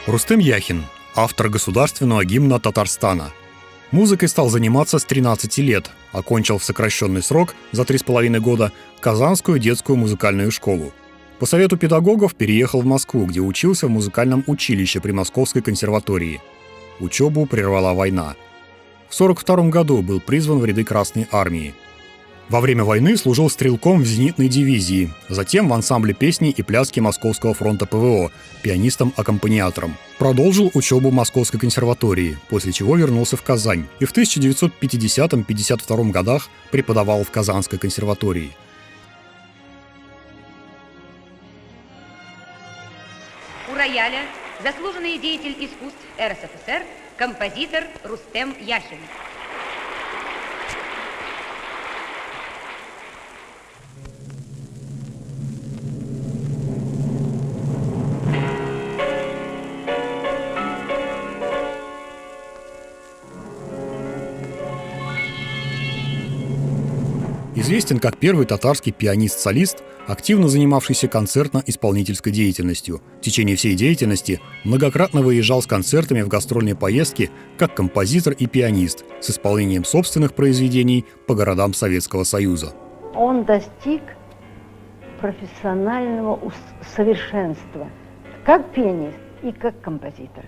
Рустем Яхин – автор государственного гимна Татарстана. Музыкой стал заниматься с 13 лет, окончил в сокращенный срок за 3,5 года Казанскую детскую музыкальную школу. По совету педагогов переехал в Москву, где учился в музыкальном училище при Московской консерватории. Учебу прервала война. В 1942 году был призван в ряды Красной армии. Во время войны служил стрелком в зенитной дивизии, затем в ансамбле песни и пляски Московского фронта ПВО, пианистом-аккомпаниатором. Продолжил учебу в Московской консерватории, после чего вернулся в Казань и в 1950-52 годах преподавал в Казанской консерватории. У рояля заслуженный деятель искусств РСФСР, композитор Рустем Яхин. Известен как первый татарский пианист-солист, активно занимавшийся концертно-исполнительской деятельностью. В течение всей деятельности многократно выезжал с концертами в гастрольные поездки как композитор и пианист с исполнением собственных произведений по городам Советского Союза. Он достиг профессионального совершенства как пианист и как композитор.